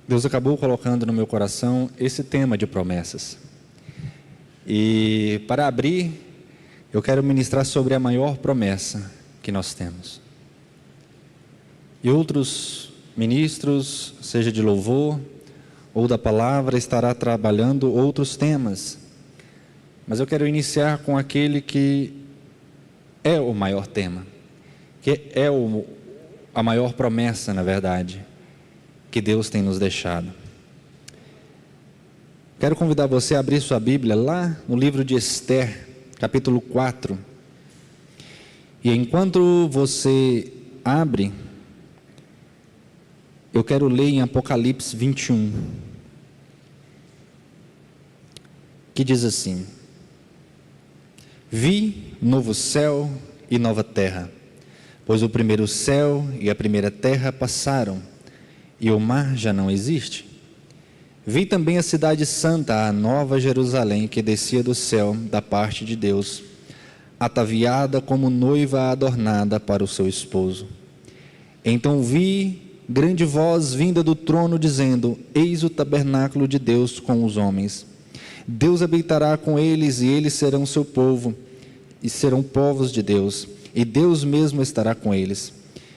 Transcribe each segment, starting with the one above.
Deus acabou colocando no meu coração esse tema de promessas. E para abrir, eu quero ministrar sobre a maior promessa que nós temos. E outros ministros, seja de louvor ou da palavra, estará trabalhando outros temas. Mas eu quero iniciar com aquele que é o maior tema, que é a maior promessa, na verdade, que Deus tem nos deixado. Quero convidar você a abrir sua Bíblia lá no livro de Esther, capítulo 4. E enquanto você abre, eu quero ler em Apocalipse 21, que diz assim: Vi novo céu e nova terra, pois o primeiro céu e a primeira terra passaram, e o mar já não existe. Vi também a cidade santa, a nova Jerusalém, que descia do céu da parte de Deus, ataviada como noiva adornada para o seu esposo. Então vi grande voz vinda do trono, dizendo: Eis o tabernáculo de Deus com os homens. Deus habitará com eles, e eles serão seu povo, e serão povos de Deus, e Deus mesmo estará com eles.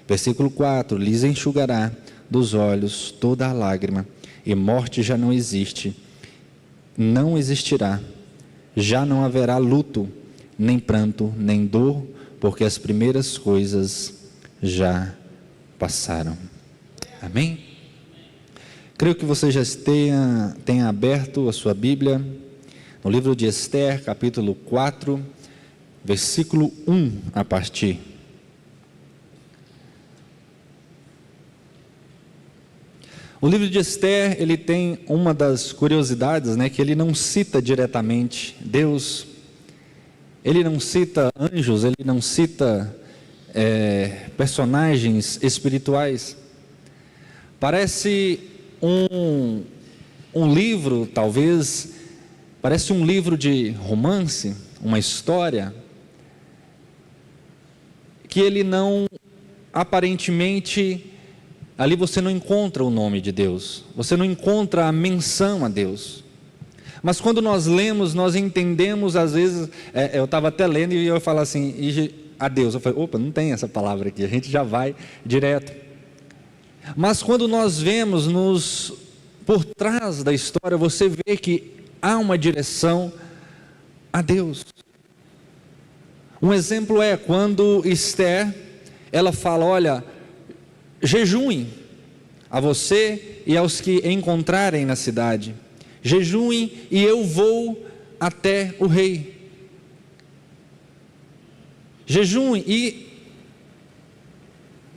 Versículo 4: Lhes enxugará dos olhos toda a lágrima, e morte já não existe, não existirá, já não haverá luto, nem pranto, nem dor, porque as primeiras coisas já passaram. Amém? Creio que você já tenha aberto a sua Bíblia no livro de Esther, capítulo 4, versículo 1 a partir. O livro de Esther, ele tem uma das curiosidades, que ele não cita diretamente Deus, ele não cita anjos, ele não cita personagens espirituais. Parece um livro, talvez, parece um livro de romance, uma história, que ele não, aparentemente, ali você não encontra o nome de Deus, você não encontra a menção a Deus. Mas quando nós lemos, nós entendemos, às vezes, eu estava até lendo e eu falo assim, a Deus, eu falei, opa, não tem essa palavra aqui, a gente já vai direto. Mas quando nós vemos por trás da história, você vê que há uma direção a Deus. Um exemplo é quando Esther, ela fala, olha, jejuem a você e aos que encontrarem na cidade, jejuem e eu vou até o rei. Jejuem e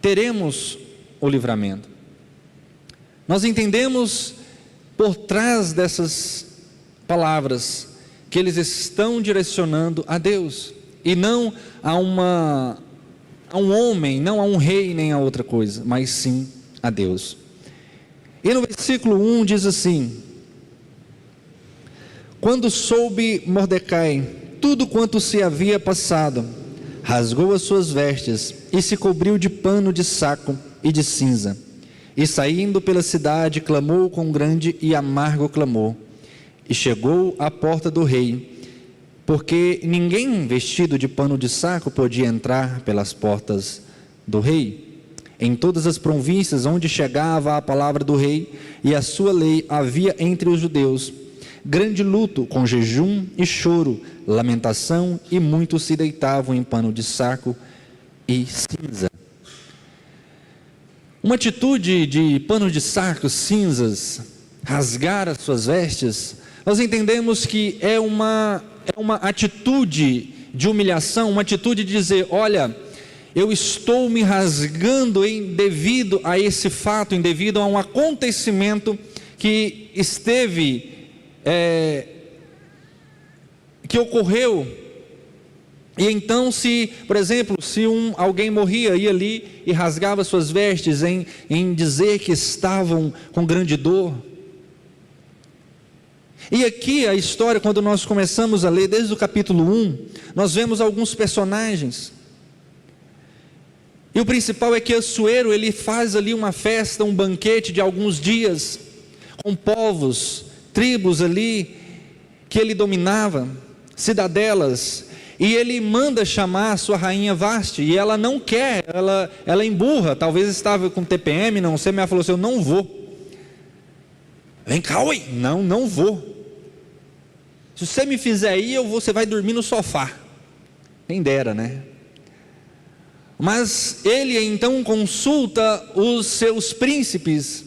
teremos o livramento. Nós entendemos por trás dessas palavras que eles estão direcionando a Deus e não a um homem, não a um rei nem a outra coisa, mas sim a Deus. E no versículo 1 diz assim: Quando soube Mordecai tudo quanto se havia passado, rasgou as suas vestes e se cobriu de pano de saco e de cinza, e saindo pela cidade clamou com grande e amargo clamor, e chegou à porta do rei, porque ninguém vestido de pano de saco podia entrar pelas portas do rei. Em todas as províncias onde chegava a palavra do rei e a sua lei, havia entre os judeus grande luto, com jejum e choro, lamentação, e muitos se deitavam em pano de saco e cinza. Uma atitude de pano de saco, cinzas, rasgar as suas vestes, nós entendemos que é uma atitude de humilhação, uma atitude de dizer, olha, eu estou me rasgando devido a esse fato, devido a um acontecimento que que ocorreu. E então, por exemplo, se alguém morria, ia ali e rasgava suas vestes em dizer que estavam com grande dor. E aqui a história, quando nós começamos a ler, desde o capítulo 1, nós vemos alguns personagens. E o principal é que Assuero, ele faz ali uma festa, um banquete de alguns dias, com povos, tribos ali que ele dominava, cidadelas, e ele manda chamar a sua rainha Vasti, e ela não quer, ela emburra, talvez estava com TPM, não sei, mas ela falou assim: eu não vou. Vem cá, oi. Não vou. Se você me fizer ir, você vai dormir no sofá. Quem dera, né? Mas ele então consulta os seus príncipes,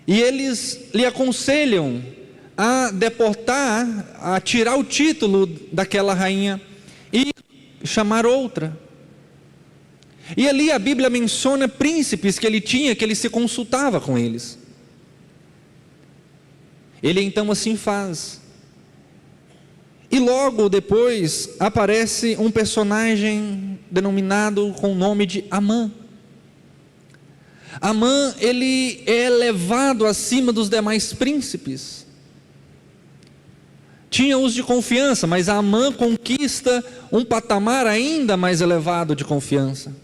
e eles lhe aconselham a deportar, a tirar o título daquela rainha e chamar outra. E ali a Bíblia menciona príncipes que ele tinha, que ele se consultava com eles. Ele então assim faz. E logo depois aparece um personagem denominado com o nome de Amã. Amã, ele é elevado acima dos demais príncipes. Tinha os de confiança, mas Amã conquista um patamar ainda mais elevado de confiança.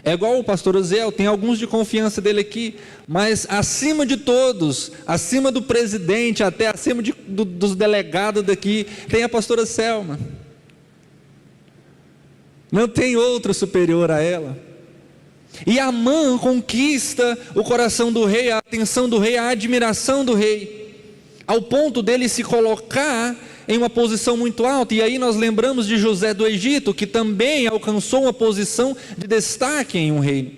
É igual o pastor Oziel, tem alguns de confiança dele aqui, mas acima de todos, acima do presidente, até acima dos delegados daqui, tem a pastora Selma. Não tem outro superior a ela. E Amã conquista o coração do rei, a atenção do rei, a admiração do rei, ao ponto dele se colocar em uma posição muito alta. E aí nós lembramos de José do Egito, que também alcançou uma posição de destaque em um reino.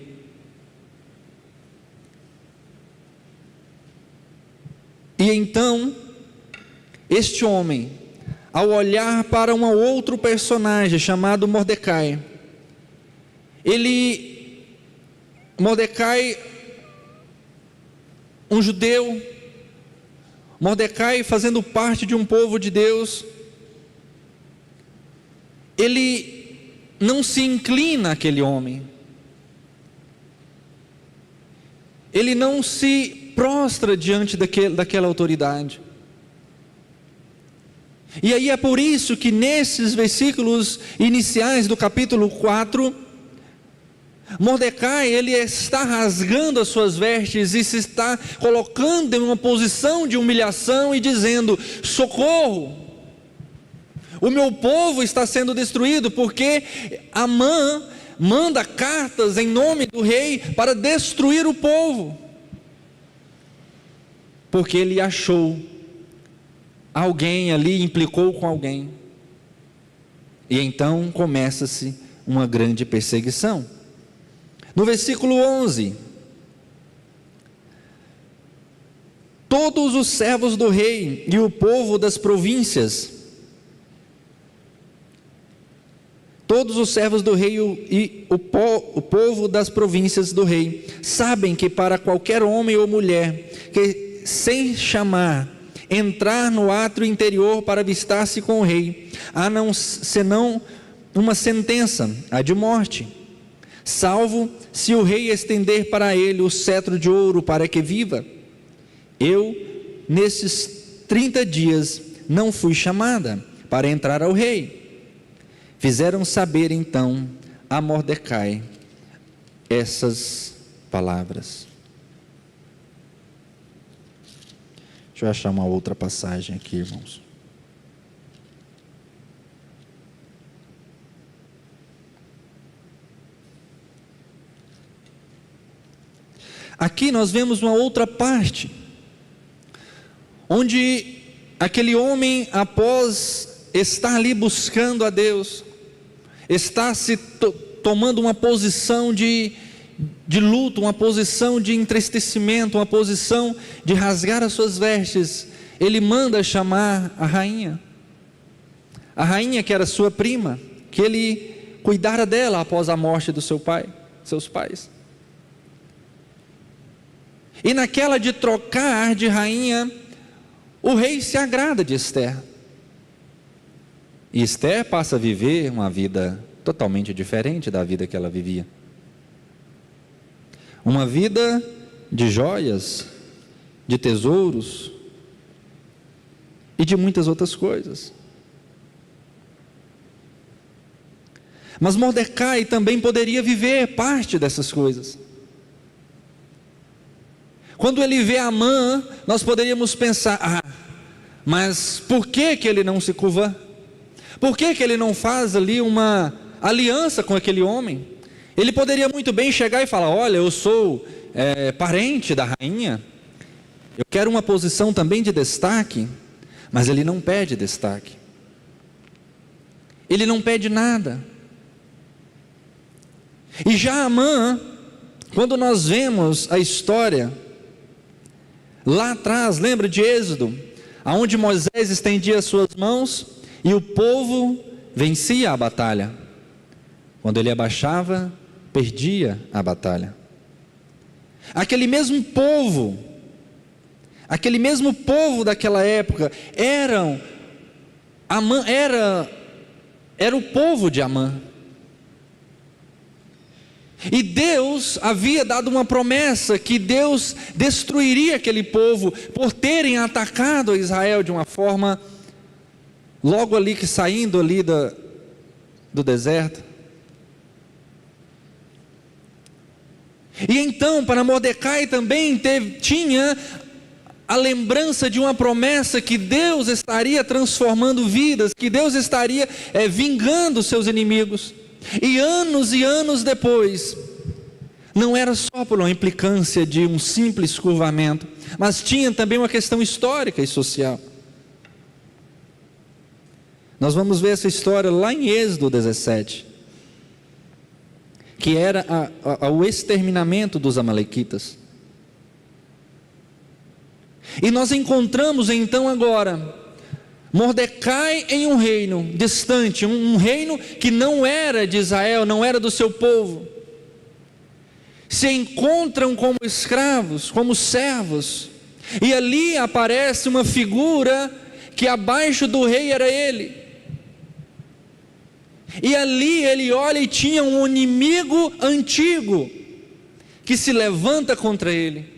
E então, este homem, ao olhar para um outro personagem chamado Mordecai, Mordecai, um judeu, Mordecai fazendo parte de um povo de Deus, ele não se inclina àquele homem, ele não se prostra diante daquela autoridade. E aí é por isso que nesses versículos iniciais do capítulo 4, Mordecai, ele está rasgando as suas vestes e se está colocando em uma posição de humilhação e dizendo: socorro, o meu povo está sendo destruído, porque Amã manda cartas em nome do rei para destruir o povo, porque ele achou alguém ali, implicou com alguém, e então começa-se uma grande perseguição. No versículo 11, todos os servos do rei e o povo das províncias, todos os servos do rei e o povo das províncias do rei, sabem que para qualquer homem ou mulher que, sem chamar, entrar no átrio interior para avistar-se com o rei, senão uma sentença, a de morte, salvo se o rei estender para ele o cetro de ouro para que viva. Eu, nesses 30 dias, não fui chamada para entrar ao rei. Fizeram saber então a Mordecai essas palavras. Deixa eu achar uma outra passagem aqui, irmãos. Aqui nós vemos uma outra parte, onde aquele homem, após estar ali buscando a Deus, está se tomando uma posição de luto, uma posição de entristecimento, uma posição de rasgar as suas vestes, ele manda chamar a rainha que era sua prima, que ele cuidara dela após a morte do seus pais. E naquela de trocar de rainha, o rei se agrada de Ester. E Ester passa a viver uma vida totalmente diferente da vida que ela vivia. Uma vida de joias, de tesouros e de muitas outras coisas. Mas Mordecai também poderia viver parte dessas coisas. Quando ele vê Amã, nós poderíamos pensar: mas por que ele não se curva? Por que ele não faz ali uma aliança com aquele homem? Ele poderia muito bem chegar e falar: olha, eu sou parente da rainha, eu quero uma posição também de destaque. Mas ele não pede destaque, ele não pede nada. E já Amã, quando nós vemos a história lá atrás, lembra de Êxodo, aonde Moisés estendia as suas mãos e o povo vencia a batalha. Quando ele abaixava, perdia a batalha. Aquele mesmo povo daquela época era o povo de Amã. E Deus havia dado uma promessa que Deus destruiria aquele povo por terem atacado Israel de uma forma, logo ali que saindo ali do deserto. E então para Mordecai também tinha a lembrança de uma promessa que Deus estaria transformando vidas, que Deus estaria vingando seus inimigos. E anos depois, não era só por uma implicância de um simples curvamento, mas tinha também uma questão histórica e social. Nós vamos ver essa história lá em Êxodo 17, que era o exterminamento dos amalequitas. E nós encontramos então agora Mordecai em um reino distante, um reino que não era de Israel, não era do seu povo. Se encontram como escravos, como servos, e ali aparece uma figura que abaixo do rei era ele. E ali ele olha e tinha um inimigo antigo que se levanta contra ele.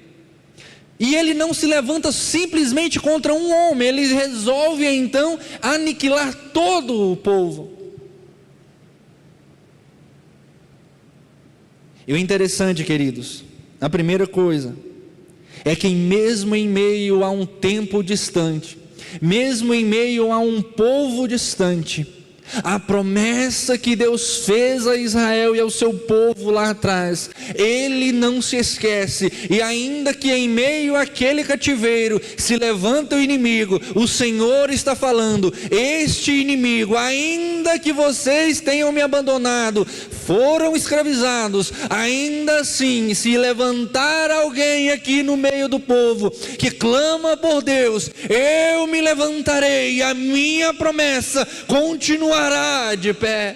E ele não se levanta simplesmente contra um homem, ele resolve então aniquilar todo o povo. E o interessante, queridos, a primeira coisa é que mesmo em meio a um tempo distante, mesmo em meio a um povo distante, a promessa que Deus fez a Israel e ao seu povo lá atrás, Ele não se esquece. E ainda que em meio àquele cativeiro se levanta o inimigo, o Senhor está falando: este inimigo, ainda que vocês tenham me abandonado, foram escravizados, ainda assim, se levantar alguém aqui no meio do povo que clama por Deus, eu me levantarei e a minha promessa continuará de pé.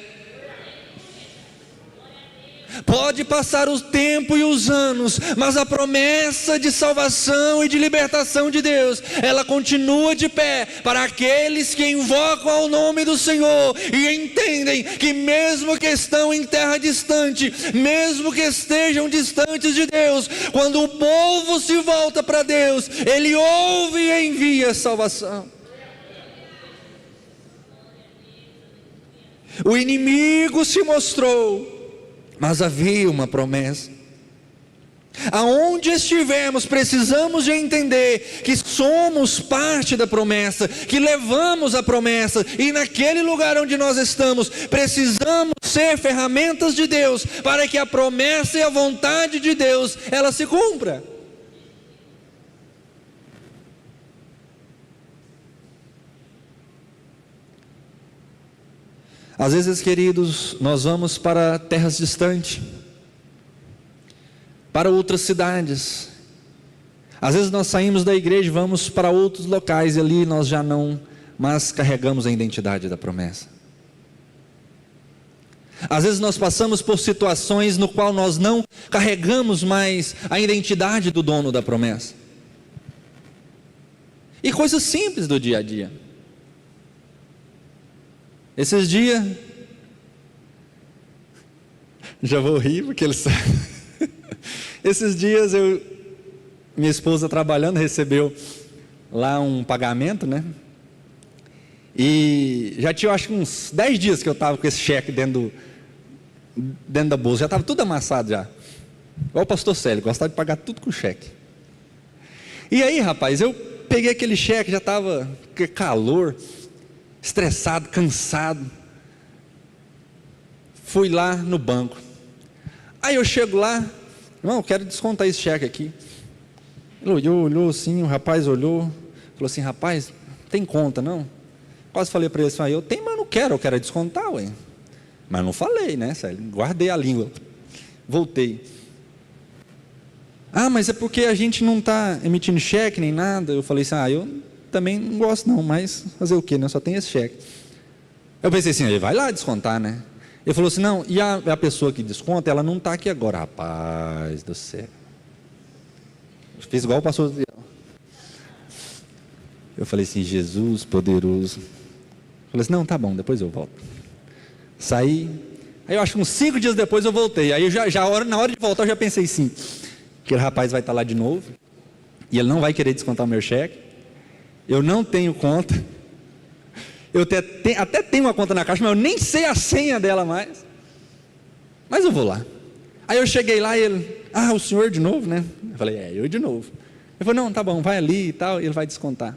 Pode passar o tempo e os anos, mas a promessa de salvação e de libertação de Deus, ela continua de pé para aqueles que invocam ao nome do Senhor e entendem que mesmo que estão em terra distante, mesmo que estejam distantes de Deus, quando o povo se volta para Deus, Ele ouve e envia salvação. O inimigo se mostrou, mas havia uma promessa. Aonde estivermos, precisamos de entender que somos parte da promessa, que levamos a promessa, e naquele lugar onde nós estamos, precisamos ser ferramentas de Deus, para que a promessa e a vontade de Deus, ela se cumpra. Às vezes, queridos, nós vamos para terras distantes, para outras cidades. Às vezes nós saímos da igreja e vamos para outros locais, e ali nós já não mais carregamos a identidade da promessa. Às vezes nós passamos por situações no qual nós não carregamos mais a identidade do dono da promessa. E coisas simples do dia a dia. Esses dias, já vou rir porque ele sabe. Esses dias minha esposa trabalhando recebeu lá um pagamento, né? E já tinha, acho que uns 10 dias que eu estava com esse cheque dentro da bolsa, já estava tudo amassado já. Igual o pastor Célio, gostava de pagar tudo com cheque. E aí, rapaz, eu peguei aquele cheque, já estava calor, estressado, cansado. Fui lá no banco. Aí eu chego lá, irmão, eu quero descontar esse cheque aqui. Ele olhou assim, o rapaz olhou, falou assim: rapaz, tem conta não? Quase falei para ele assim: eu tenho, mas não quero, eu quero descontar, ué. Mas não falei, né? Guardei a língua. Voltei. Ah, mas é porque a gente não está emitindo cheque nem nada. Eu falei assim: eu também não gosto não, mas fazer o quê, né? Só tem esse cheque. Eu pensei assim: ele vai lá descontar, né? Ele falou assim: não, e a pessoa que desconta, ela não está aqui agora. Rapaz do céu. Eu fiz igual o pastor. Eu falei assim: Jesus poderoso. Eu falei assim: não, tá bom, depois eu volto. Saí. Aí eu acho que uns 5 dias depois eu voltei. Aí na hora de voltar eu já pensei assim: aquele rapaz vai estar lá de novo, e ele não vai querer descontar o meu cheque. Eu não tenho conta. Eu até tenho uma conta na Caixa, mas eu nem sei a senha dela mais. Mas eu vou lá. Aí eu cheguei lá e ele: o senhor de novo, né? Eu falei: eu de novo. Ele falou: não, tá bom, vai ali e tal, e ele vai descontar.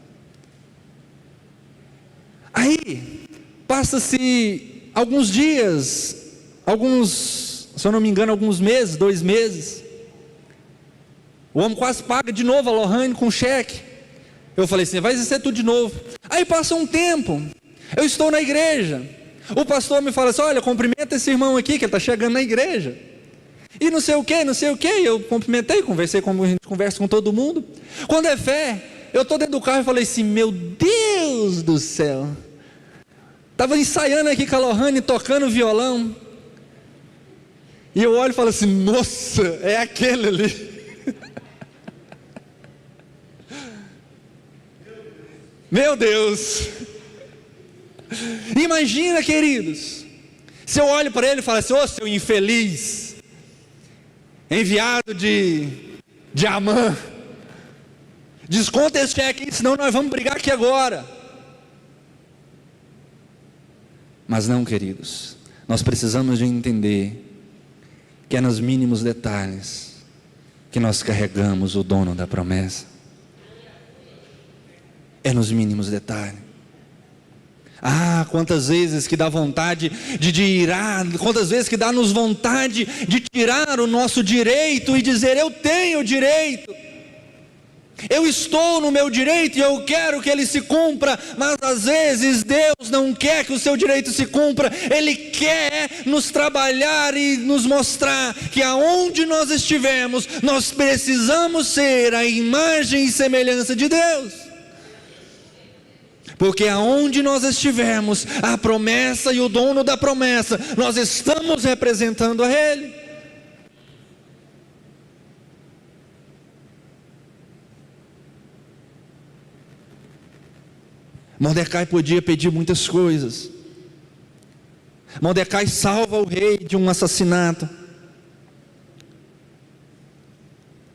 Aí, passa-se alguns dias, se eu não me engano, alguns meses, 2 meses. O homem quase paga de novo a Lohane com cheque. Eu falei assim: vai ser tudo de novo. Aí passa um tempo, eu estou na igreja, o pastor me fala assim: olha, cumprimenta esse irmão aqui, que ele está chegando na igreja. E não sei o que, eu cumprimentei, conversei como a gente conversa com todo mundo. Quando é fé, eu estou dentro do carro e falei assim: meu Deus do céu. Estava ensaiando aqui com a Lohane, tocando violão. E eu olho e falo assim: nossa, é aquele ali. Meu Deus. Imagina, queridos, se eu olho para ele e falo assim: ô seu infeliz, enviado de Amã, desconta esse cheque, senão nós vamos brigar aqui agora. Mas não, queridos, nós precisamos de entender que é nos mínimos detalhes que nós carregamos o dono da promessa. É nos mínimos detalhes. Quantas vezes que dá vontade de irar, quantas vezes que dá-nos vontade de tirar o nosso direito e dizer: eu tenho direito, eu estou no meu direito e eu quero que ele se cumpra. Mas às vezes Deus não quer que o seu direito se cumpra. Ele quer nos trabalhar e nos mostrar que aonde nós estivermos, nós precisamos ser a imagem e semelhança de Deus. Porque aonde nós estivermos, a promessa e o dono da promessa, nós estamos representando a Ele. Mordecai podia pedir muitas coisas. Mordecai salva o rei de um assassinato.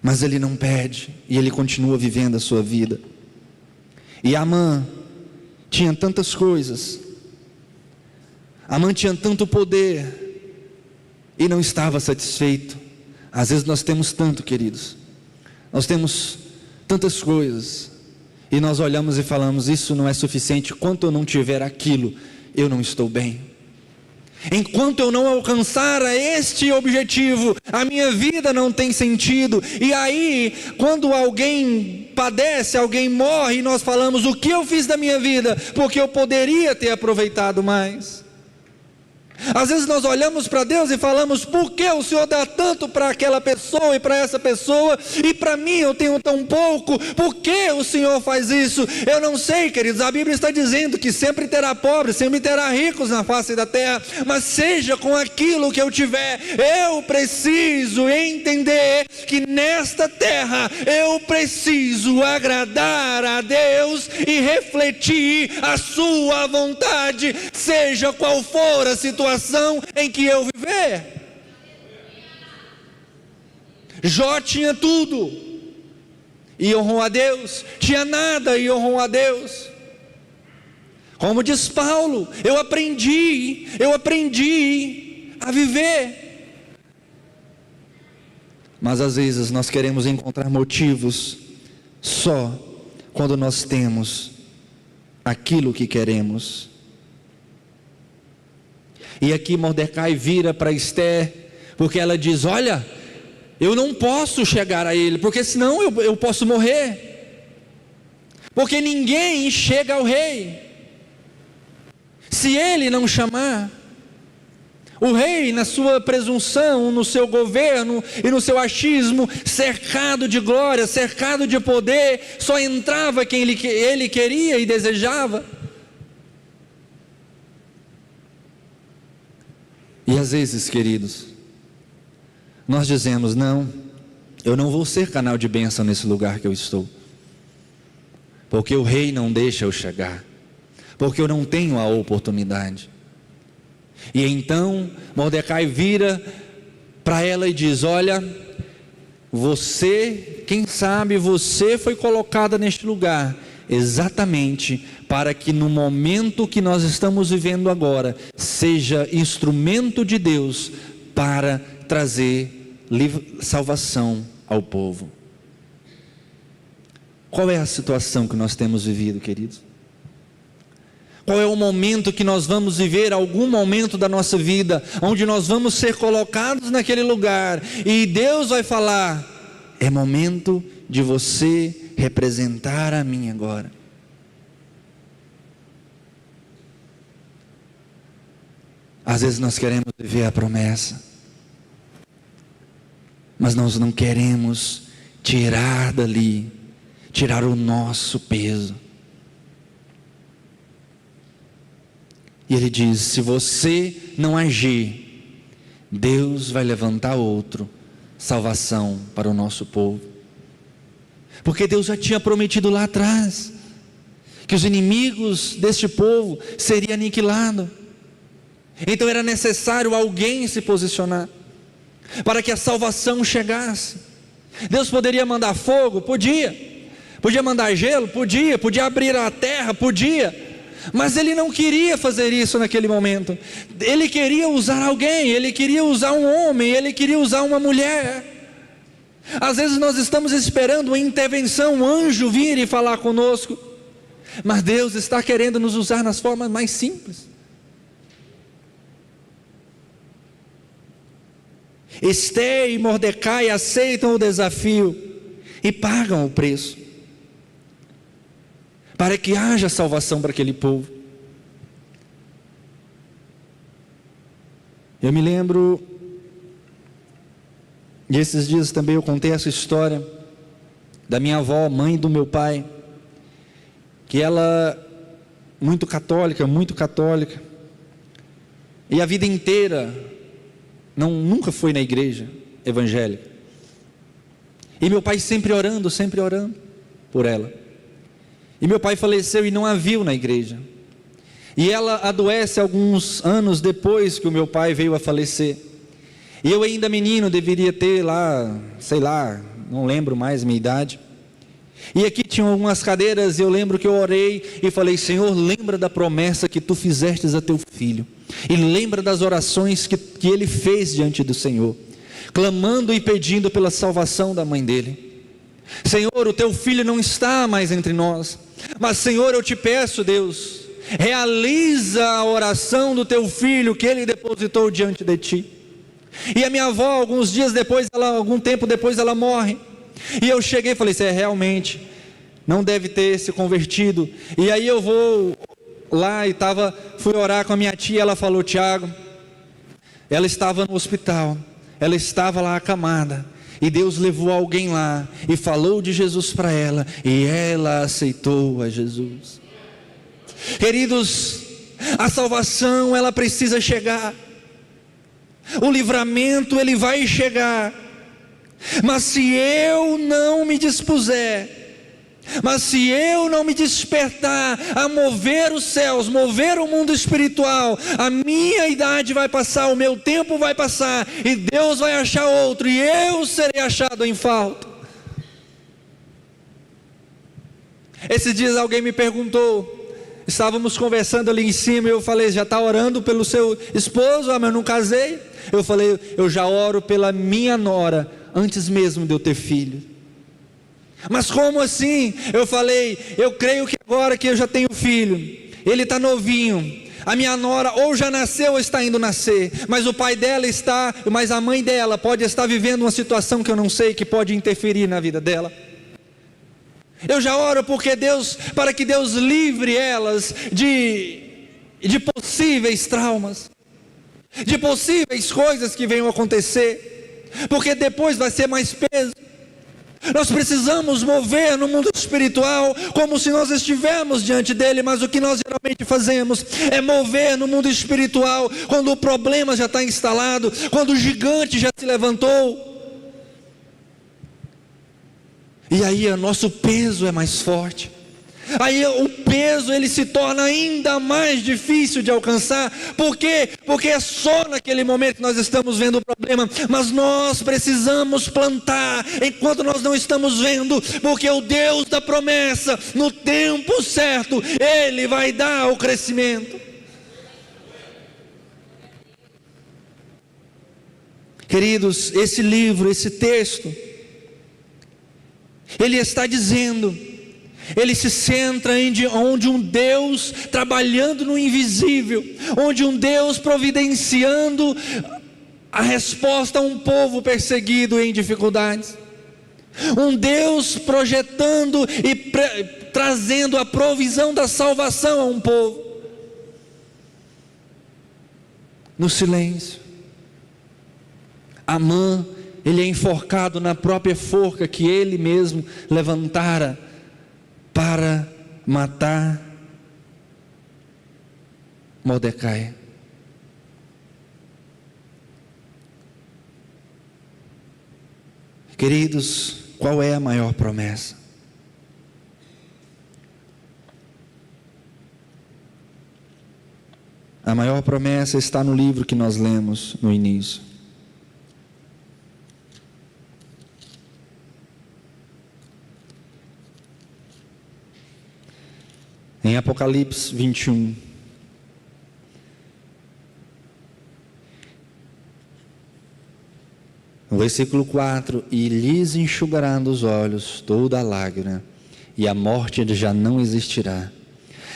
Mas ele não pede, e ele continua vivendo a sua vida. E Amã tinha tantas coisas, Amã tinha tanto poder, e não estava satisfeito. Às vezes nós temos tanto, queridos, nós temos tantas coisas, e nós olhamos e falamos: isso não é suficiente, enquanto eu não tiver aquilo, eu não estou bem. Enquanto eu não alcançar este objetivo, a minha vida não tem sentido. E aí, quando alguém padece, alguém morre, e nós falamos: o que eu fiz da minha vida? Porque eu poderia ter aproveitado mais. Às vezes nós olhamos para Deus e falamos: por que o Senhor dá tanto para aquela pessoa e para essa pessoa, e para mim eu tenho tão pouco? Por que o Senhor faz isso? Eu não sei, queridos. A Bíblia está dizendo que sempre terá pobres, sempre terá ricos na face da terra. Mas seja com aquilo que eu tiver, eu preciso entender que nesta terra eu preciso agradar a Deus e refletir a sua vontade, seja qual for a situação em que eu viver. Jó tinha tudo e honrou a Deus, tinha nada e honrou a Deus. Como diz Paulo: eu aprendi a viver. Mas às vezes nós queremos encontrar motivos só quando nós temos aquilo que queremos. E aqui Mordecai vira para Esther, porque ela diz: olha, eu não posso chegar a ele, porque senão eu posso morrer, porque ninguém chega ao rei se ele não chamar. O rei, na sua presunção, no seu governo e no seu achismo, cercado de glória, cercado de poder, só entrava quem ele queria e desejava. E às vezes, queridos, nós dizemos: não, eu não vou ser canal de bênção nesse lugar que eu estou, porque o rei não deixa eu chegar, porque eu não tenho a oportunidade. E então Mordecai vira para ela e diz: olha, você, quem sabe você foi colocada neste lugar exatamente para que no momento que nós estamos vivendo agora, seja instrumento de Deus para trazer salvação ao povo. Qual é a situação que nós temos vivido, queridos? Qual é o momento que nós vamos viver, algum momento da nossa vida, onde nós vamos ser colocados naquele lugar, e Deus vai falar: é momento de você representar a mim agora. Às vezes nós queremos viver a promessa, mas nós não queremos tirar dali, tirar o nosso peso. E ele diz: se você não agir, Deus vai levantar outro, salvação para o nosso povo. Porque Deus já tinha prometido lá atrás que os inimigos deste povo seriam aniquilados. Então era necessário alguém se posicionar para que a salvação chegasse. Deus poderia mandar fogo? Podia mandar gelo? Podia abrir a terra? Podia. Mas ele não queria fazer isso naquele momento. Ele queria usar alguém, ele queria usar um homem, ele queria usar uma mulher. Às vezes nós estamos esperando uma intervenção, um anjo vir e falar conosco, mas Deus está querendo nos usar nas formas mais simples. Esther e Mordecai aceitam o desafio e pagam o preço para que haja salvação para aquele povo. Eu me lembro, e esses dias também eu contei essa história da minha avó, mãe do meu pai, que ela, muito católica, e a vida inteira nunca foi na igreja evangélica, e meu pai sempre orando por ela. E meu pai faleceu e não a viu na igreja. E ela adoece alguns anos depois que o meu pai veio a falecer. E eu ainda menino, deveria ter lá, sei lá, não lembro mais minha idade. E aqui tinham algumas cadeiras e eu lembro que eu orei e falei: Senhor, lembra da promessa que tu fizestes a teu filho. E lembra das orações que ele fez diante do Senhor, clamando e pedindo pela salvação da mãe dele. Senhor, o teu filho não está mais entre nós, mas Senhor, eu te peço, Deus, realiza a oração do teu filho que ele depositou diante de ti. E a minha avó, algum tempo depois ela morre, e eu cheguei e falei: realmente não deve ter se convertido. E aí eu vou lá e fui orar com a minha tia. Ela falou: Tiago, ela estava no hospital, ela estava lá acamada, e Deus levou alguém lá e falou de Jesus para ela, e ela aceitou a Jesus. Queridos, a salvação ela precisa chegar, o livramento ele vai chegar, mas se eu não me dispuser, mas se eu não me despertar a mover os céus, mover o mundo espiritual, a minha idade vai passar, o meu tempo vai passar, e Deus vai achar outro, e eu serei achado em falta. Esses dias alguém me perguntou, estávamos conversando ali em cima, e eu falei: já está orando pelo seu esposo? Mas eu não casei. Eu falei: eu já oro pela minha nora, antes mesmo de eu ter filho. Mas como assim? Eu falei, eu creio que agora que eu já tenho filho, ele está novinho, a minha nora ou já nasceu ou está indo nascer, mas o pai dela está, mas a mãe dela pode estar vivendo uma situação que eu não sei, que pode interferir na vida dela. Eu já oro porque Deus, para que Deus livre elas de possíveis traumas, de possíveis coisas que venham acontecer, porque depois vai ser mais peso. Nós precisamos mover no mundo espiritual como se nós estivéssemos diante dele, mas o que nós geralmente fazemos é mover no mundo espiritual quando o problema já está instalado, quando o gigante já se levantou. E aí o nosso peso é mais forte. Aí o peso ele se torna ainda mais difícil de alcançar. Por quê? Porque é só naquele momento que nós estamos vendo o problema. Mas nós precisamos plantar enquanto nós não estamos vendo. Porque o Deus da promessa, no tempo certo, Ele vai dar o crescimento. Queridos, esse livro, esse texto, ele está dizendo, ele se centra em onde um Deus trabalhando no invisível, onde um Deus providenciando a resposta a um povo perseguido em dificuldades, um Deus projetando e trazendo a provisão da salvação a um povo, no silêncio. Amã, ele é enforcado na própria forca que ele mesmo levantara para matar Mordecai. Queridos, qual é a maior promessa? A maior promessa está no livro que nós lemos no início. Em Apocalipse 21, no versículo 4, e lhes enxugará dos olhos toda a lágrima, e a morte já não existirá.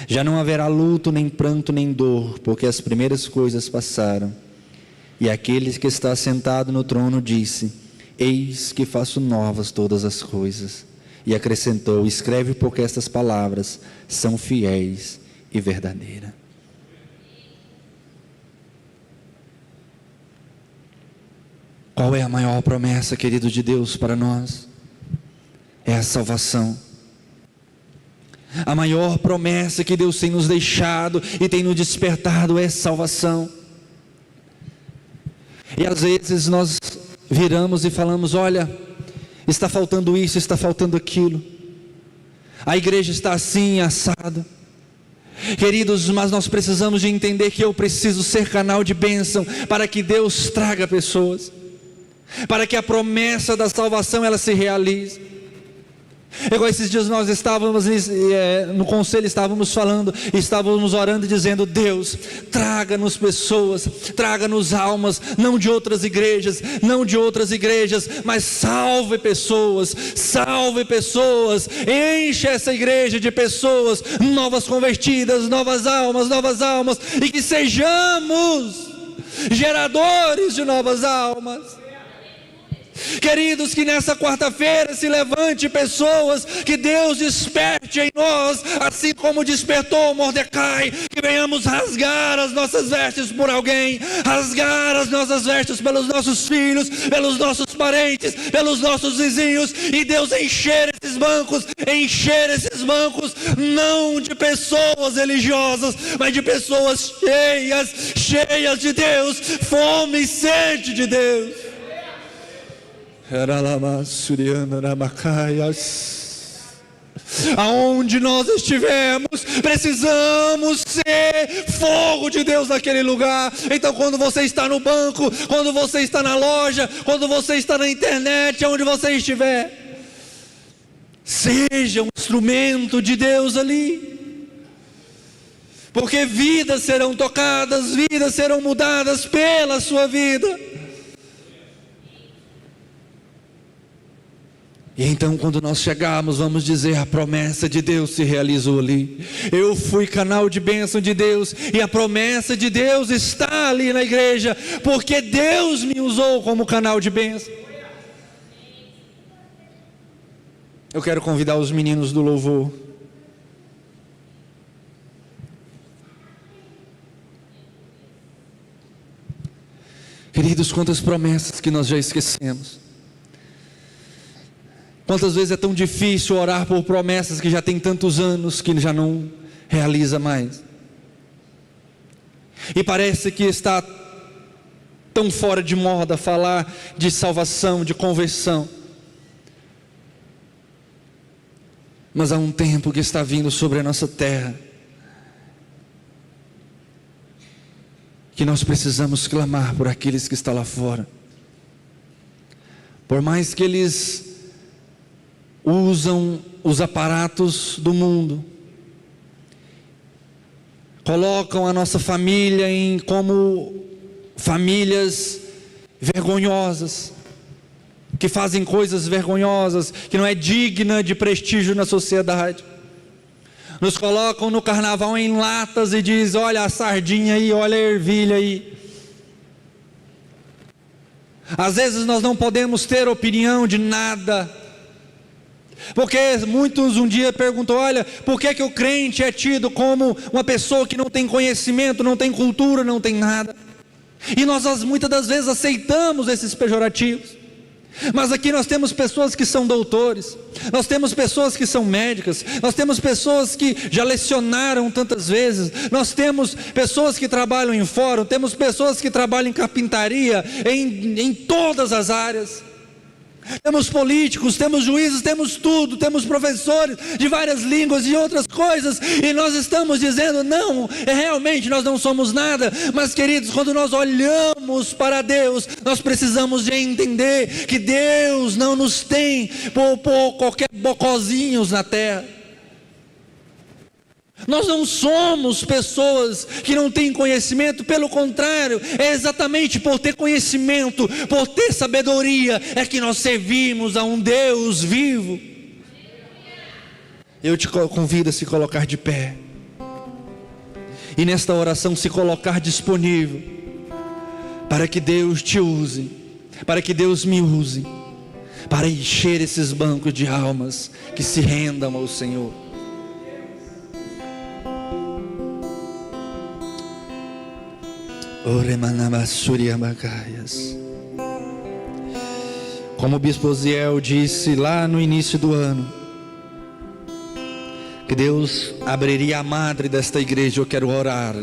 Já não haverá luto, nem pranto, nem dor, porque as primeiras coisas passaram. E aquele que está sentado no trono disse: eis que faço novas todas as coisas. E acrescentou: escreve, porque estas palavras são fiéis e verdadeiras. Qual é a maior promessa, querido, de Deus para nós? É a salvação. A maior promessa que Deus tem nos deixado e tem nos despertado é salvação. E às vezes nós viramos e falamos: olha, está faltando isso, está faltando aquilo, a igreja está assim, assado. Queridos, mas nós precisamos de entender que eu preciso ser canal de bênção para que Deus traga pessoas, para que a promessa da salvação ela se realize. Igual esses dias nós estávamos no conselho, estávamos falando, estávamos orando e dizendo: Deus, traga-nos pessoas, traga-nos almas, não de outras igrejas, mas salve pessoas, enche essa igreja de pessoas, novas convertidas, novas almas, e que sejamos geradores de novas almas. Queridos, que nessa quarta-feira se levante pessoas, que Deus desperte em nós, assim como despertou Mordecai, que venhamos rasgar as nossas vestes por alguém, rasgar as nossas vestes pelos nossos filhos, pelos nossos parentes, pelos nossos vizinhos, e Deus encher esses bancos, não de pessoas religiosas, mas de pessoas cheias de Deus, fome e sede de Deus. Aonde nós estivermos, precisamos ser fogo de Deus naquele lugar. Então, quando você está no banco, quando você está na loja, quando você está na internet, aonde você estiver, seja um instrumento de Deus ali, porque vidas serão tocadas, vidas serão mudadas pela sua vida. E então, quando nós chegarmos, vamos dizer: a promessa de Deus se realizou ali. Eu fui canal de bênção de Deus, e a promessa de Deus está ali na igreja, porque Deus me usou como canal de bênção. Eu quero convidar os meninos do louvor. Queridos, quantas promessas que nós já esquecemos. Quantas vezes é tão difícil orar por promessas que já tem tantos anos que já não realiza mais. E parece que está tão fora de moda falar de salvação, de conversão. Mas há um tempo que está vindo sobre a nossa terra, que nós precisamos clamar por aqueles que estão lá fora. Por mais que eles usam os aparatos do mundo, colocam a nossa família como famílias vergonhosas, que fazem coisas vergonhosas, que não é digna de prestígio na sociedade. Nos colocam no carnaval em latas e diz: olha a sardinha aí, olha a ervilha aí. Às vezes nós não podemos ter opinião de nada, porque muitos um dia perguntam: olha, por que o crente é tido como uma pessoa que não tem conhecimento, não tem cultura, não tem nada? E nós muitas das vezes aceitamos esses pejorativos. Mas aqui nós temos pessoas que são doutores, nós temos pessoas que são médicas, nós temos pessoas que já lecionaram tantas vezes, nós temos pessoas que trabalham em fórum, temos pessoas que trabalham em carpintaria, em todas as áreas. Temos políticos, temos juízes, temos tudo, temos professores de várias línguas e outras coisas, e nós estamos dizendo: não, realmente nós não somos nada. Mas queridos, quando nós olhamos para Deus, nós precisamos de entender que Deus não nos tem por qualquer bocozinhos na terra. Nós não somos pessoas que não têm conhecimento, pelo contrário, é exatamente por ter conhecimento, por ter sabedoria, é que nós servimos a um Deus vivo. Eu te convido a se colocar de pé, e nesta oração se colocar disponível, para que Deus te use, para que Deus me use, para encher esses bancos de almas que se rendam ao Senhor. Como o bispo Osiel disse lá no início do ano, que Deus abriria a madre desta igreja. Eu quero orar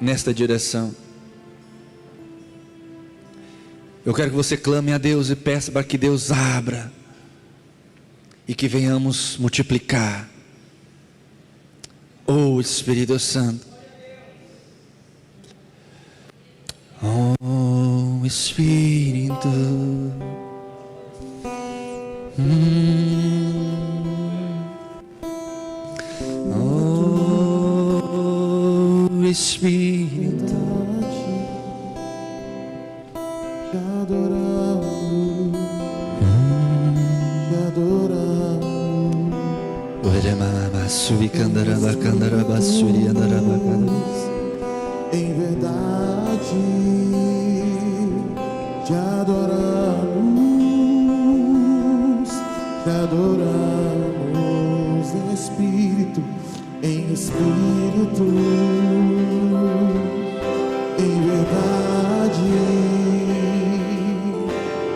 nesta direção. Eu quero que você clame a Deus e peça para que Deus abra, e que venhamos multiplicar. Oh Espírito Santo, oh Espírito, oh Espírito, te adoramos, te adoramos. Em verdade te adoramos em espírito, em espírito, em verdade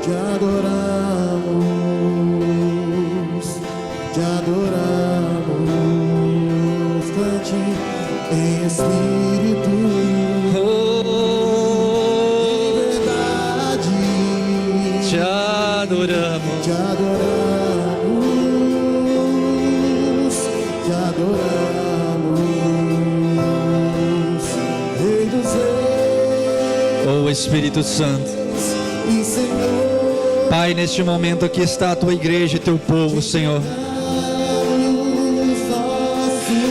te adoramos, te adoramos, cante em espírito, em verdade te adoramos, te adoramos, te adoramos, Rei dos Reis, oh Espírito Santo e Senhor. Pai, neste momento aqui está a tua igreja e teu povo, Senhor.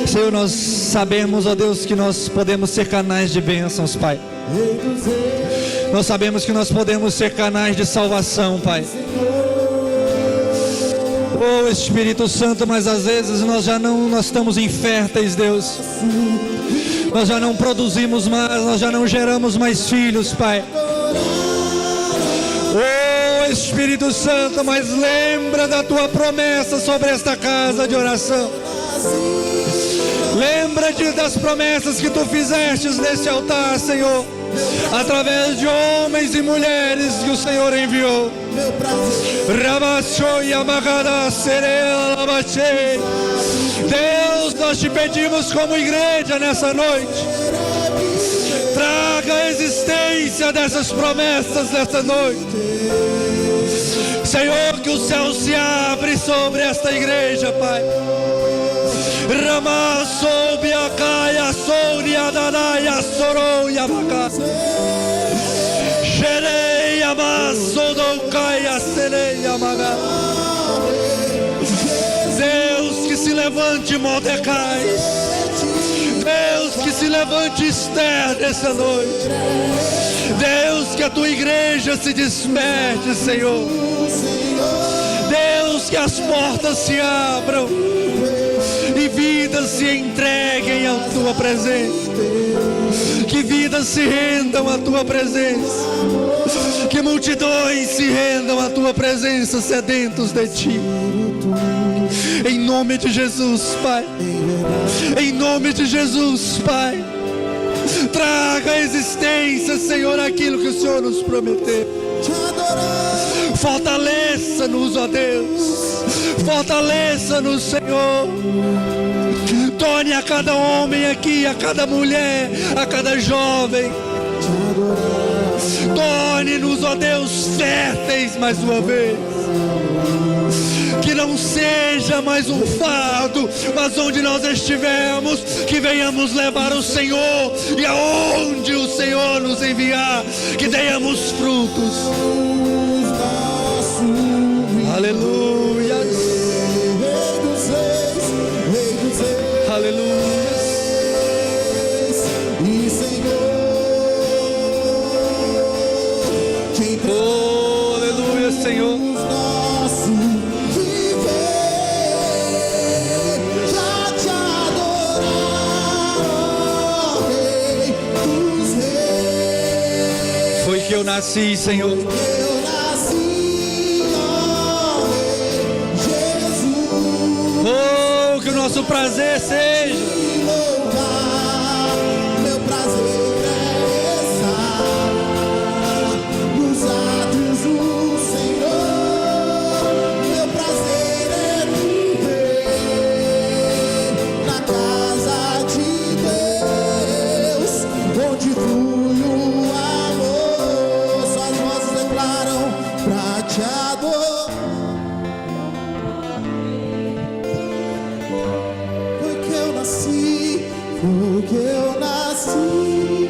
Senhor, nós sabemos, ó Deus, que nós podemos ser canais de bênçãos, Pai. Nós sabemos que nós podemos ser canais de salvação, Pai. Oh Espírito Santo, mas às vezes nós estamos inférteis, Deus. Nós já não produzimos mais, nós já não geramos mais filhos, Pai. Oh Espírito Santo, mas lembra da tua promessa sobre esta casa de oração. Lembra-te das promessas que tu fizeste nesse altar, Senhor, através de homens e mulheres que o Senhor enviou. Deus, nós te pedimos como igreja nessa noite, traga a existência dessas promessas nessa noite. Senhor, que o céu se abre sobre esta igreja, Pai. Ramassobiacaya, Soriadanaia, Soroiabaca. Xereia, Massodoucaia, Sereia, Maga. Deus, que se levante Mordecai. Deus, que se levante Esther nessa noite. Deus, que a tua igreja se desperte, Senhor. Deus, que as portas se abram e vidas se entreguem à tua presença. Que vidas se rendam à tua presença. Que multidões se rendam à tua presença, sedentos de ti. Em nome de Jesus, Pai. Em nome de Jesus, Pai. Traga à existência, Senhor, aquilo que o Senhor nos prometeu. Fortaleça-nos, ó Deus. Fortaleça-nos, Senhor. Torne a cada homem aqui, a cada mulher, a cada jovem. Torne-nos, ó Deus, férteis mais uma vez. Que não seja mais um fardo, mas onde nós estivermos, que venhamos levar o Senhor, e aonde o Senhor nos enviar, que tenhamos frutos. Aleluia. Aleluia. Oh, aleluia, Senhor. Foi que eu nasci, Senhor. Oh, que o nosso prazer seja. Meu prazer é estar nos atos do Senhor. Meu prazer é viver na casa de Deus, onde flui o amor. Suas vozes declaram pra te adorar. Porque eu nasci,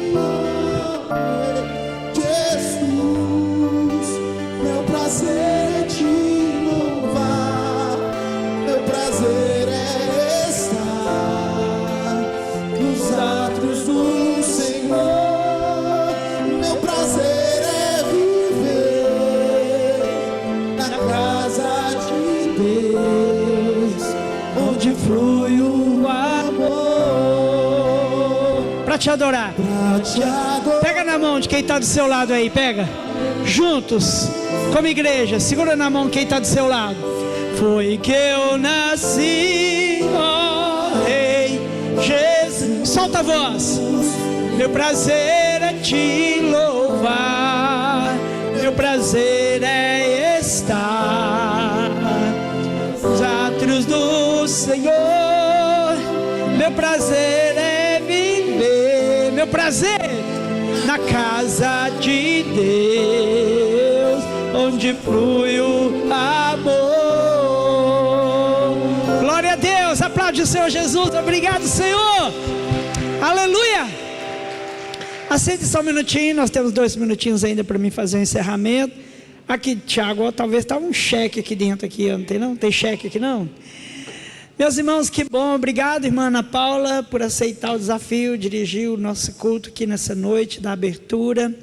Jesus, meu prazer é te louvar, meu prazer é estar nos atos do Senhor, meu prazer é viver na casa de Deus, onde flui o amor. Para te adorar. Pega na mão de quem está do seu lado aí, pega. Juntos, como igreja, segura na mão de quem está do seu lado. Foi que eu nasci, ó Rei Jesus. Solta a voz. Meu prazer é te louvar, meu prazer é estar nos átrios do Senhor, meu prazer é viver, meu prazer na casa de Deus, onde flui o amor. Glória a Deus, aplaude o Senhor Jesus. Obrigado, Senhor, aleluia. Assente só um minutinho, nós temos 2 minutinhos ainda para mim fazer o encerramento. Aqui, Tiago, talvez estava um cheque aqui dentro, aqui, não tem não? Tem cheque aqui não? Meus irmãos, que bom, obrigado irmã Ana Paula por aceitar o desafio, dirigir o nosso culto aqui nessa noite da abertura.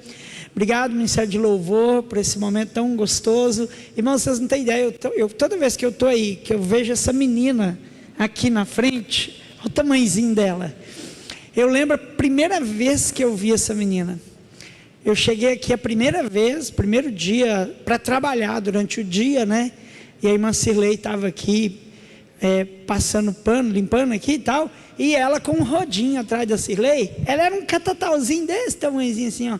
Obrigado, Ministério de Louvor, por esse momento tão gostoso. Irmãos, vocês não têm ideia, toda vez que eu estou aí, que eu vejo essa menina aqui na frente, olha o tamanhozinho dela. Eu lembro a primeira vez que eu vi essa menina. Eu cheguei aqui a primeiro dia, para trabalhar durante o dia, né? E a irmã Cirlei estava aqui, passando pano, limpando aqui e tal. E ela com um rodinho atrás da Cirlei. Ela era um catatauzinho desse tamanhozinho assim, ó.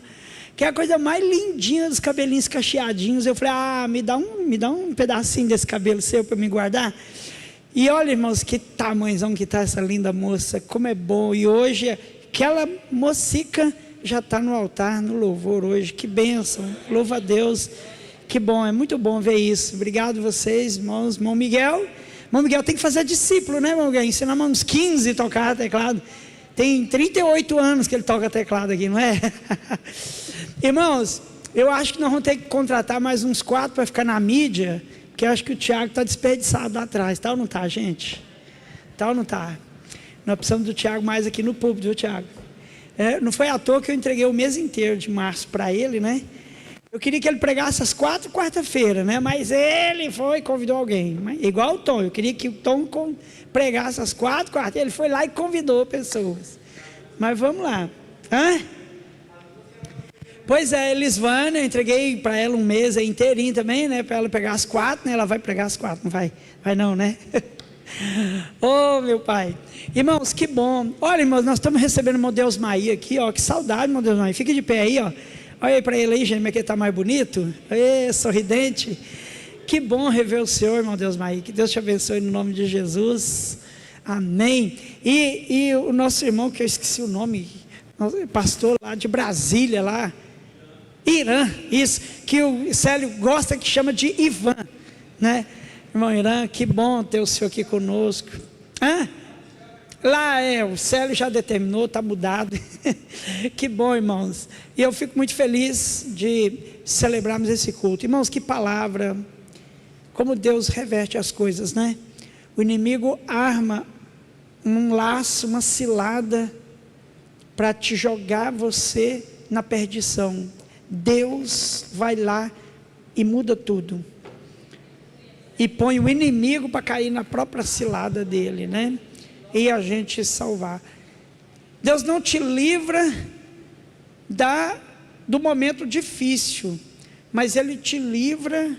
Que é a coisa mais lindinha dos cabelinhos cacheadinhos. Eu falei, me dá um pedacinho desse cabelo seu para me guardar. E olha, irmãos, que tamanhozão que está essa linda moça, como é bom. E hoje, aquela mocica já está no altar, no louvor hoje. Que bênção, louva a Deus. Que bom, é muito bom ver isso. Obrigado vocês, irmãos. Irmão Miguel tem que fazer discípulo, né, irmão Miguel? Ensinar uns 15 a tocar teclado. Tem 38 anos que ele toca teclado aqui, não é? Irmãos, eu acho que nós vamos ter que contratar mais uns 4 para ficar na mídia, porque eu acho que o Tiago está desperdiçado lá atrás. Tá ou não tá, gente? Tá ou não tá? Nós precisamos do Tiago mais aqui no púlpito, viu, Tiago? Não foi à toa que eu entreguei o mês inteiro de março para ele, né? Eu queria que ele pregasse às 4 quarta-feira, né? Mas ele foi e convidou alguém. Igual o Tom, eu queria que o Tom pregasse às 4 quarta. Ele foi lá e convidou pessoas. Mas vamos lá. Pois é, Elisvânia, eu entreguei para ela um mês inteirinho também, né? Para ela pegar às 4, né? Ela vai pregar às 4, não vai? Vai não, né? Oh, meu pai. Irmãos, que bom. Olha, irmãos, nós estamos recebendo o irmão Deus Maí aqui, ó. Que saudade, irmão Deus Maí. Fica de pé aí, ó. Olha aí para ele aí, gente, como é que ele está mais bonito? Sorridente. Que bom rever o Senhor, irmão Deus Maí. Que Deus te abençoe no nome de Jesus. Amém. E o nosso irmão, que eu esqueci o nome, pastor lá de Brasília, lá. Irã, isso, que o Célio gosta, que chama de Ivan, né? Irmão Irã, que bom ter o senhor aqui conosco. Lá o Célio já determinou, está mudado. Que bom, irmãos. E eu fico muito feliz de celebrarmos esse culto. Irmãos, que palavra, como Deus reverte as coisas, né? O inimigo arma um laço, uma cilada, para te jogar você na perdição. Deus vai lá e muda tudo, e põe o inimigo para cair na própria cilada dele, né? E a gente salvar. Deus não te livra do momento difícil, mas Ele te livra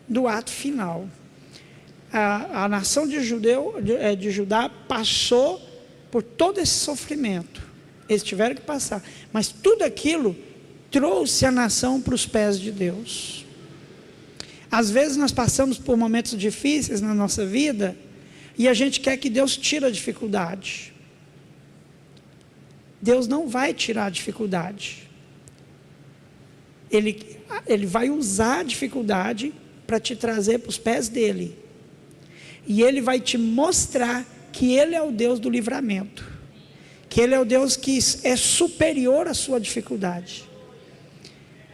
do ato final. A nação de Judá passou por todo esse sofrimento, eles tiveram que passar, mas tudo aquilo trouxe a nação para os pés de Deus. Às vezes nós passamos por momentos difíceis na nossa vida, e a gente quer que Deus tire a dificuldade. Deus não vai tirar a dificuldade. Ele vai usar a dificuldade para te trazer para os pés dele. E Ele vai te mostrar que Ele é o Deus do livramento, que Ele é o Deus que é superior à sua dificuldade.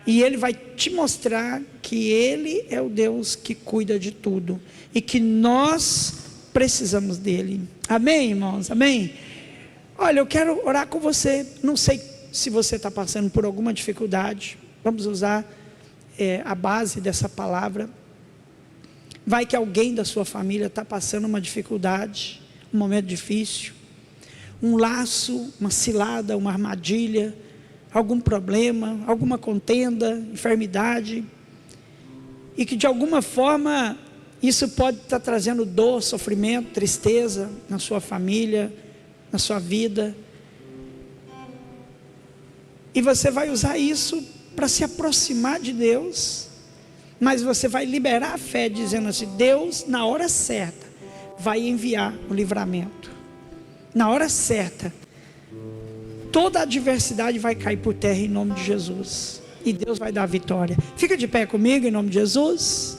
E Ele vai te mostrar que Ele é o Deus que cuida de tudo, e que nós precisamos dEle. Amém, irmãos? Amém? Olha, eu quero orar com você. Não sei se você está passando por alguma dificuldade. Vamos usar a base dessa palavra. Vai que alguém da sua família está passando uma dificuldade, um momento difícil, um laço, uma cilada, uma armadilha, algum problema, alguma contenda, enfermidade, e que de alguma forma isso pode estar trazendo dor, sofrimento, tristeza na sua família, na sua vida, e você vai usar isso para se aproximar de Deus, mas você vai liberar a fé dizendo assim: Deus na hora certa vai enviar o livramento, na hora certa toda a adversidade vai cair por terra em nome de Jesus, e Deus vai dar a vitória. Fica de pé comigo em nome de Jesus.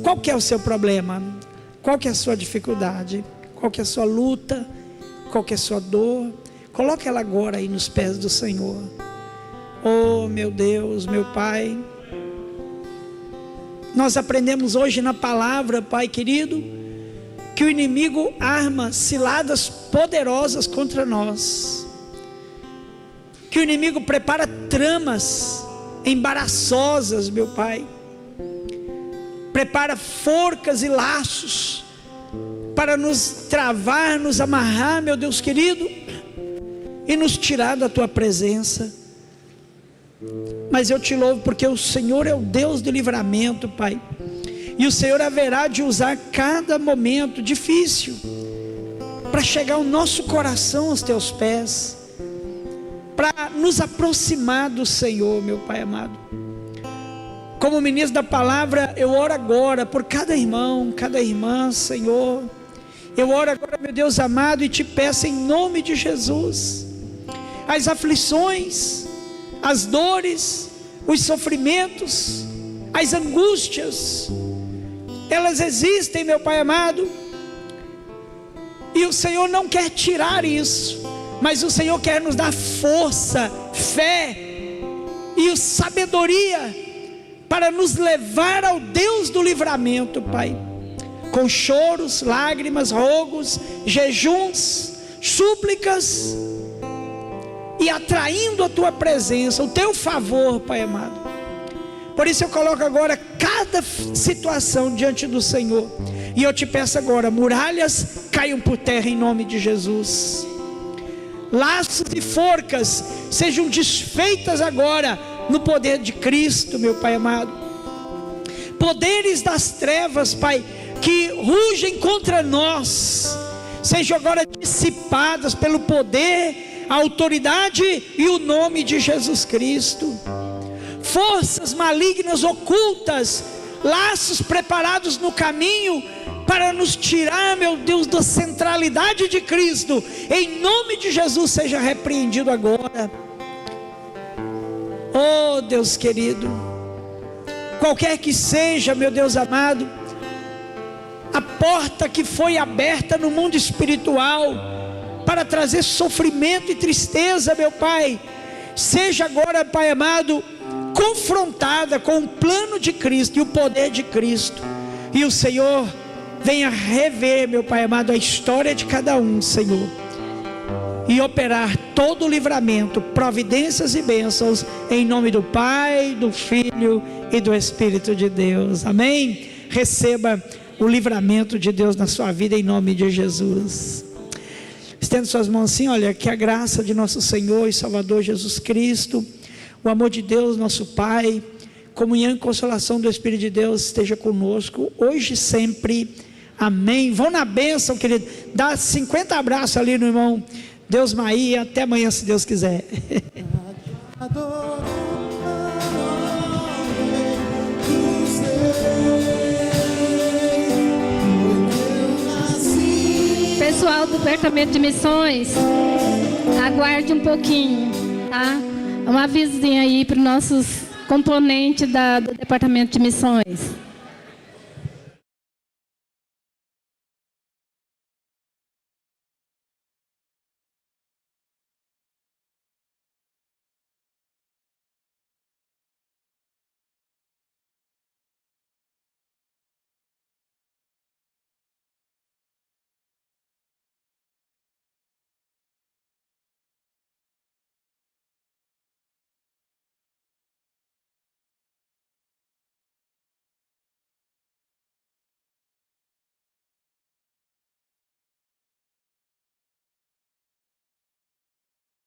Qual que é o seu problema? Qual que é a sua dificuldade? Qual que é a sua luta? Qual que é a sua dor? Coloque ela agora aí nos pés do Senhor. Oh meu Deus, meu Pai, nós aprendemos hoje na palavra, Pai querido, que o inimigo arma ciladas poderosas contra nós, que o inimigo prepara tramas embaraçosas, meu Pai. Prepara forcas e laços para nos travar, nos amarrar, meu Deus querido, e nos tirar da Tua presença. Mas eu te louvo porque o Senhor é o Deus de livramento, Pai. E o Senhor haverá de usar cada momento difícil para chegar o nosso coração aos Teus pés, para nos aproximar do Senhor, meu Pai amado. Como ministro da palavra, eu oro agora por cada irmão, cada irmã, Senhor. Eu oro agora, meu Deus amado, e te peço em nome de Jesus, as aflições, as dores, os sofrimentos, as angústias, elas existem, meu Pai amado, e o Senhor não quer tirar isso, mas o Senhor quer nos dar força, fé e sabedoria para nos levar ao Deus do livramento, Pai, com choros, lágrimas, rogos, jejuns, súplicas, e atraindo a Tua presença, o Teu favor, Pai amado. Por isso eu coloco agora cada situação diante do Senhor, e eu te peço agora, muralhas caiam por terra em nome de Jesus, laços e forcas sejam desfeitas agora no poder de Cristo, meu Pai amado. Poderes das trevas, Pai, que rugem contra nós, sejam agora dissipadas pelo poder, a autoridade e o nome de Jesus Cristo. Forças malignas ocultas, laços preparados no caminho para nos tirar, meu Deus, da centralidade de Cristo, em nome de Jesus, seja repreendido agora. Oh Deus querido, qualquer que seja, meu Deus amado, a porta que foi aberta no mundo espiritual para trazer sofrimento e tristeza, meu Pai, seja agora, Pai amado, confrontada com o plano de Cristo e o poder de Cristo, e o Senhor venha rever, meu Pai amado, a história de cada um, Senhor, e operar todo o livramento, providências e bênçãos, em nome do Pai, do Filho e do Espírito de Deus, amém? Receba o livramento de Deus na sua vida, em nome de Jesus. Estenda suas mãos assim, olha, que a graça de nosso Senhor e Salvador Jesus Cristo, o amor de Deus nosso Pai, comunhão e consolação do Espírito de Deus esteja conosco, hoje e sempre, amém. Vão na bênção, querido, dá 50 abraços ali no irmão Deus Maia, até amanhã se Deus quiser. Pessoal do Departamento de Missões, aguarde um pouquinho, tá? Um avisozinho aí para os nossos componentes do Departamento de Missões.